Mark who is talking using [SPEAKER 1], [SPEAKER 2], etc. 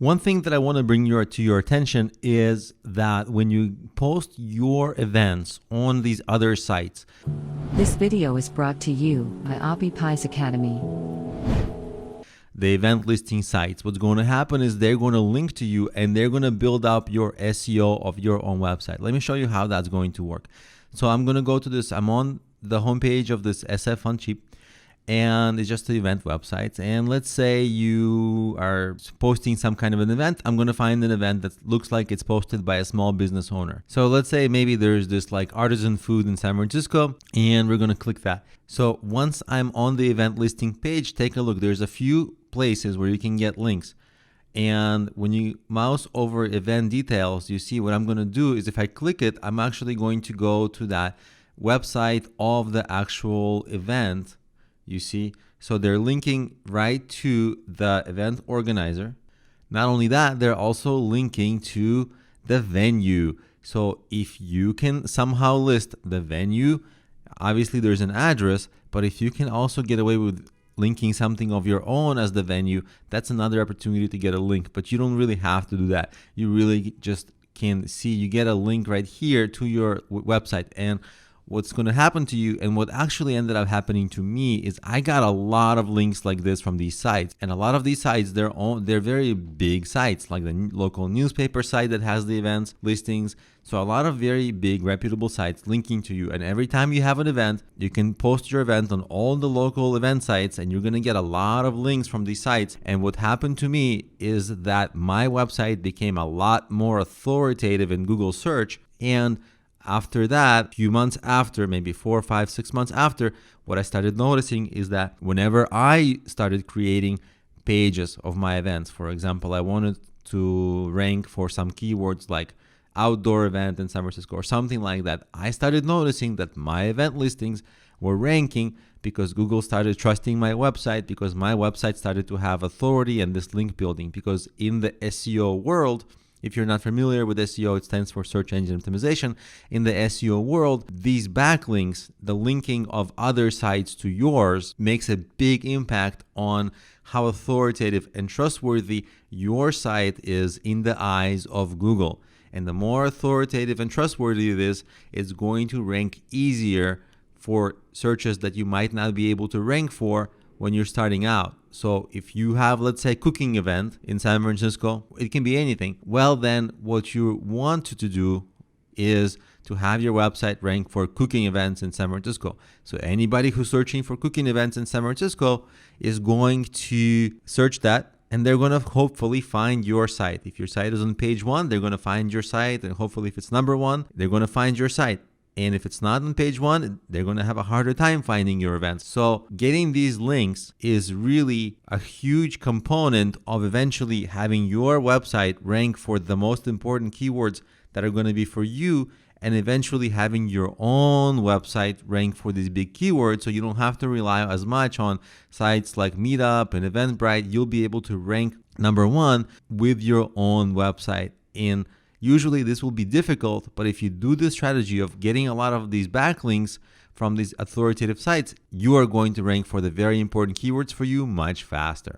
[SPEAKER 1] One thing that I want to bring to your attention is that when you post your events on these other sites.
[SPEAKER 2] This video is brought to you by OppiePie's Academy.
[SPEAKER 1] The event listing sites, what's going to happen is they're going to link to you and they're going to build up your SEO of your own website. Let me show you how that's going to work. So I'm going to go to this. I'm on the homepage of this SF Fun Cheap, and it's just the event websites. And let's say you are posting some kind of an event. I'm going to find an event that looks like it's posted by a small business owner. So let's say maybe there's this like artisan food in San Francisco, and we're going to click that. So once I'm on the event listing page, take a look. There's a few places where you can get links. And when you mouse over event details, you see what I'm going to do is if I click it, I'm actually going to go to that website of the actual event. You see, so they're linking right to the event organizer. Not only that, they're also linking to the venue. So if you can somehow list the venue, obviously there's an address, but if you can also get away with linking something of your own as the venue, that's another opportunity to get a link. But you don't really have to do that. You really just can see you get a link right here to your website. And what's going to happen to you, and what actually ended up happening to me, is I got a lot of links like this from these sites. And a lot of these sites, they're very big sites, like the local newspaper site that has the events listings. So a lot of very big reputable sites linking to you. And every time you have an event, you can post your event on all the local event sites, and you're going to get a lot of links from these sites. And what happened to me is that my website became a lot more authoritative in Google search. And after that, a few months after, maybe 4, 5, 6 months after, what I started noticing is that whenever I started creating pages of my events, for example, I wanted to rank for some keywords like outdoor event in San Francisco or something like that, I started noticing that my event listings were ranking because Google started trusting my website, because my website started to have authority and this link building. Because in the SEO world, if you're not familiar with SEO, it stands for search engine optimization. In the SEO world, these backlinks, the linking of other sites to yours, makes a big impact on how authoritative and trustworthy your site is in the eyes of Google. And the more authoritative and trustworthy it is, it's going to rank easier for searches that you might not be able to rank for when you're starting out. So if you have, let's say, cooking event in San Francisco, it can be anything. Well, then what you want to do is to have your website rank for cooking events in San Francisco. So anybody who's searching for cooking events in San Francisco is going to search that, and they're going to hopefully find your site. If your site is on page 1, they're going to find your site. And hopefully if it's number 1, they're going to find your site. And if it's not on page 1, they're going to have a harder time finding your events. So getting these links is really a huge component of eventually having your website rank for the most important keywords that are going to be for you, and eventually having your own website rank for these big keywords, so you don't have to rely as much on sites like Meetup and Eventbrite. You'll be able to rank number 1 with your own website. And usually this will be difficult, but if you do this strategy of getting a lot of these backlinks from these authoritative sites, you are going to rank for the very important keywords for you much faster.